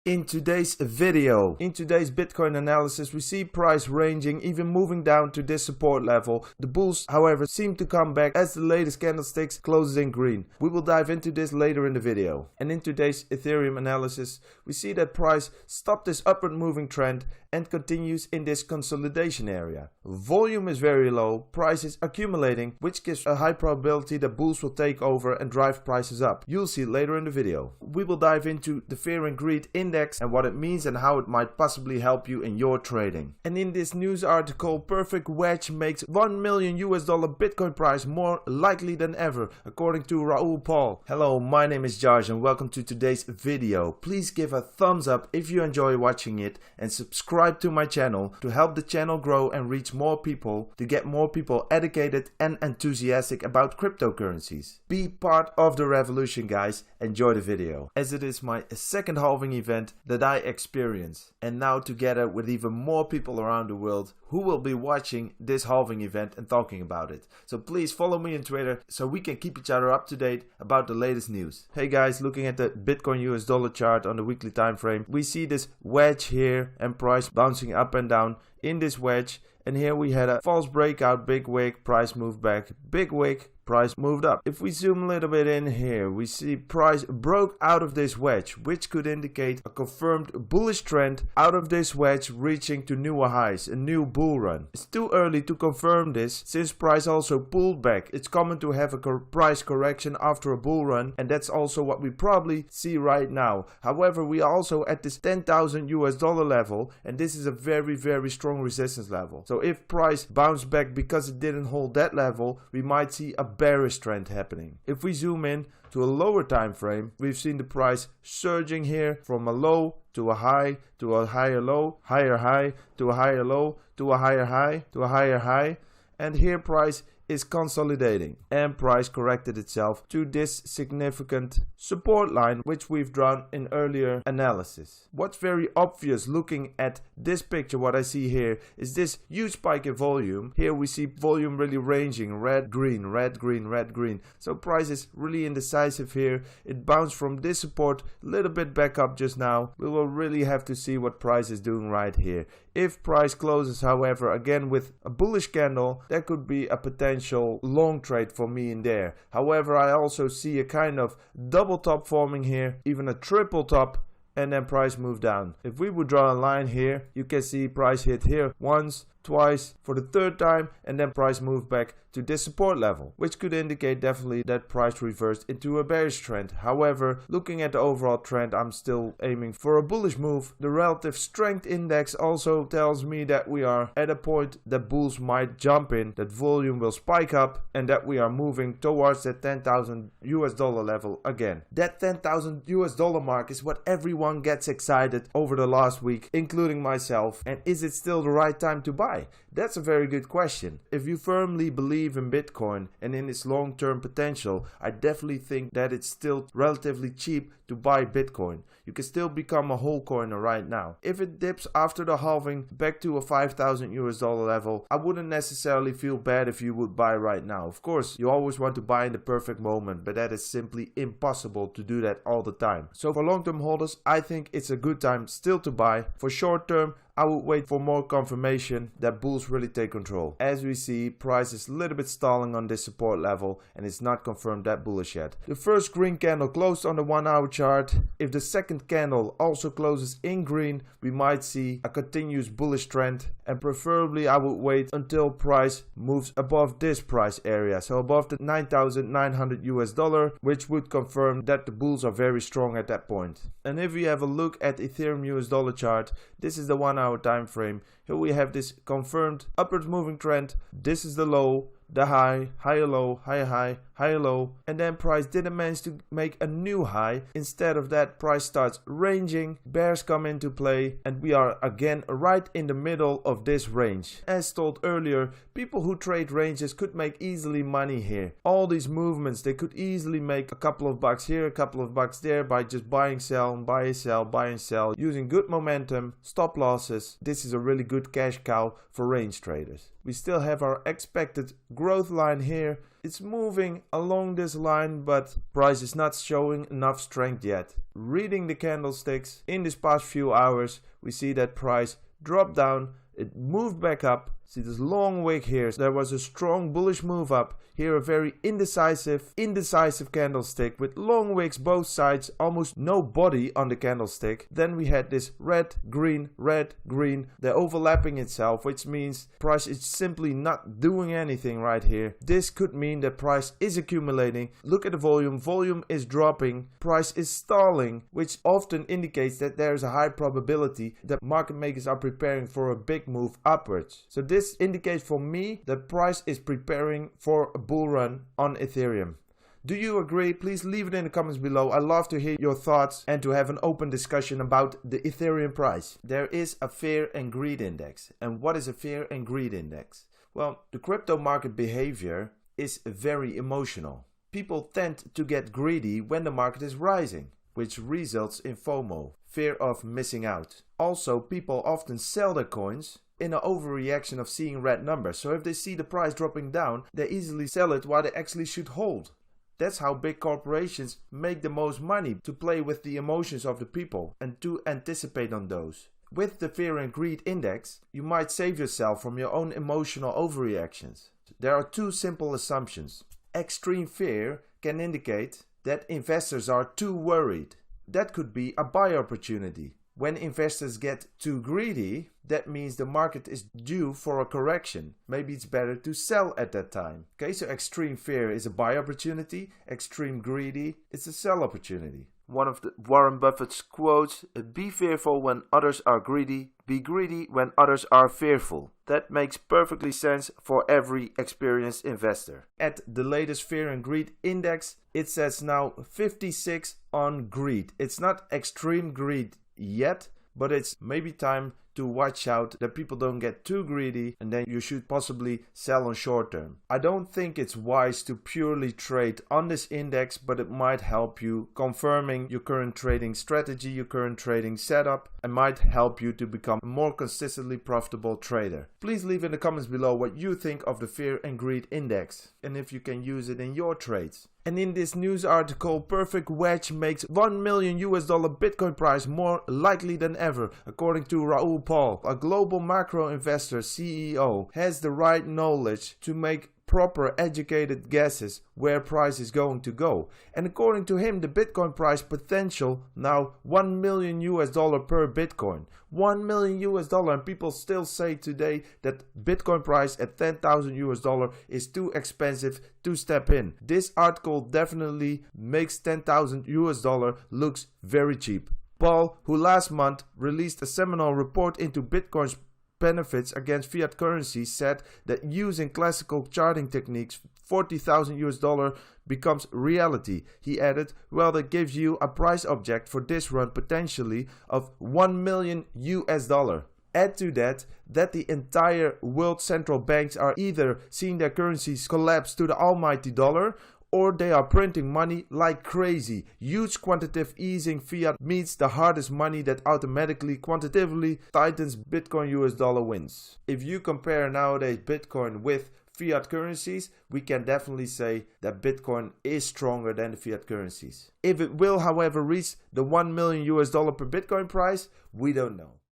In today's video, in today's Bitcoin analysis, we see price ranging, even moving down to this support level. The bulls, however, seem to come back as the latest candlesticks closes in green. We will dive into this later in the video. And in today's Ethereum analysis, we see that price stopped this upward moving trend and continues in this consolidation area. Volume is very low, price is accumulating, which gives a high probability that bulls will take over and drive prices up. You'll see it later in the video. We will dive into the fear and greed index and what it means and how it might possibly help you in your trading. And in this news article, perfect wedge makes $1 million Bitcoin price more likely than ever, according to Raoul. Hello, my name is Josh and welcome to today's video. Please give a thumbs up if you enjoy watching it and subscribe to my channel to help the channel grow and reach more people, to get more people educated and enthusiastic about cryptocurrencies. Be part of the revolution, guys. Enjoy the video, as it is my second halving event that I experience, and now together with even more people around the world who will be watching this halving event and talking about it. So please follow me on Twitter so we can keep each other up to date about the latest news. Hey guys, looking at the Bitcoin US dollar chart on the weekly time frame, we see this wedge here and price bouncing up and down in this wedge. And here we had a false breakout, big wick, price moved back, big wick, price moved up. If we zoom a little bit in here, we see price broke out of this wedge, which could indicate a confirmed bullish trend out of this wedge, reaching to newer highs, a new bull run. It's too early to confirm this since price also pulled back. It's common to have a price correction after a bull run, and that's also what we probably see right now. However, we are also at this 10,000 US dollar level, and this is a very strong resistance level. So if price bounced back because it didn't hold that level, we might see a bearish trend happening. If we zoom in to a lower time frame, we've seen the price surging here from a low to a high to a higher low, higher high to a higher low to a higher high to a higher high, and here price is consolidating and price corrected itself to this significant support line which we've drawn in earlier analysis. What's very obvious looking at this picture, what I see here, is this huge spike in volume. Here we see volume really ranging, red, green, red, green, red, green. So price is really indecisive here. It bounced from this support a little bit back up just now. We will really have to see what price is doing right here. If price closes, however, again with a bullish candle, that could be a potential long trade for me in there. However, I also see a kind of double top forming here, even a triple top, and then price move down. If we would draw a line here, you can see price hit here once, twice, for the third time, and then price moved back to this support level, which could indicate definitely that price reversed into a bearish trend. However, looking at the overall trend, I'm still aiming for a bullish move. The relative strength index also tells me that we are at a point that bulls might jump in, that volume will spike up, and that we are moving towards that 10,000 US dollar level again. That 10,000 US dollar mark is what everyone gets excited over the last week, including myself. And is it still the right time to buy? That's a very good question. If you firmly believe in Bitcoin and in its long-term potential, I definitely think that it's still relatively cheap to buy Bitcoin. You can still become a whole coiner right now. If it dips after the halving back to a 5,000 US dollar level, I wouldn't necessarily feel bad if you would buy right now. Of course, you always want to buy in the perfect moment, but that is simply impossible to do that all the time. So for long-term holders, I think it's a good time still to buy. For short-term, I would wait for more confirmation that bulls really take control. As we see, price is a little bit stalling on this support level and it's not confirmed that bullish yet. The first green candle closed on the 1 hour chart. If the second candle also closes in green, we might see a continuous bullish trend, and preferably I would wait until price moves above this price area, so above the 9,900 US dollar, which would confirm that the bulls are very strong at that point. And if we have a look at Ethereum US dollar chart, this is the 1 hour time frame. Here we have this confirmed upwards moving trend. This is the low, the high, higher low, higher high, higher low, and then price didn't manage to make a new high. Instead of that, price starts ranging, bears come into play, and we are again right in the middle of this range. As told earlier, people who trade ranges could make easily money here. All these movements, they could easily make a couple of bucks here, a couple of bucks there by just buying, sell, buy, sell, buy and sell, using good momentum, stop losses. This is a really good cash cow for range traders. We still have our expected growth line here. It's moving along this line, but price is not showing enough strength yet. Reading the candlesticks in these past few hours, we see that price dropped down. It moved back up. See this long wick here. There was a strong bullish move up. Here a very indecisive candlestick with long wicks both sides, almost no body on the candlestick. Then we had this red, green, they're overlapping itself, which means price is simply not doing anything right here. This could mean that price is accumulating. Look at the volume. Volume is dropping. Price is stalling, which often indicates that there is a high probability that market makers are preparing for a big move upwards. So this indicates for me that price is preparing for a bull run on Ethereum. Do you agree? Please leave it in the comments below. I love to hear your thoughts and to have an open discussion about the Ethereum price. There is a fear and greed index. And what is a fear and greed index? Well, the crypto market behavior is very emotional. People tend to get greedy when the market is rising, which results in FOMO, fear of missing out. Also, people often sell their coins in an overreaction of seeing red numbers. So if they see the price dropping down, they easily sell it while they actually should hold. That's how big corporations make the most money, to play with the emotions of the people and to anticipate on those. With the fear and greed index, you might save yourself from your own emotional overreactions. There are two simple assumptions. Extreme fear can indicate that investors are too worried. That could be a buy opportunity. When investors get too greedy, that means the market is due for a correction. Maybe it's better to sell at that time. Okay, so extreme fear is a buy opportunity. Extreme greedy is a sell opportunity. One of Warren Buffett's quotes, "Be fearful when others are greedy. Be greedy when others are fearful." That makes perfectly sense for every experienced investor. At the latest fear and greed index, it says now 56 on greed. It's not extreme greed yet, but it's maybe time to watch out that people don't get too greedy, and then you should possibly sell on short term. I don't think it's wise to purely trade on this index, but it might help you confirming your current trading strategy, your current trading setup, and might help you to become a more consistently profitable trader. Please leave in the comments below what you think of the fear and greed index and if you can use it in your trades. And in this news article, perfect wedge makes $1 million Bitcoin price more likely than ever. According to Raoul, a global macro investor CEO, has the right knowledge to make proper educated guesses where price is going to go. And according to him, the Bitcoin price potential now $1 million per Bitcoin. $1 million, and people still say today that Bitcoin price at $10,000 is too expensive to step in. This article definitely makes $10,000 looks very cheap. Paul, who last month released a seminal report into Bitcoin's benefits against fiat currency, said that using classical charting techniques, $40,000 becomes reality. He added, well, that gives you a price object for this run potentially of $1 million. Add to that the entire world central banks are either seeing their currencies collapse to the almighty dollar, or they are printing money like crazy. Huge quantitative easing fiat means the hardest money that automatically quantitatively tightens Bitcoin US dollar wins. If you compare nowadays Bitcoin with fiat currencies, we can definitely say that Bitcoin is stronger than the fiat currencies. If it will, however, reach the $1 million per Bitcoin price, we don't know.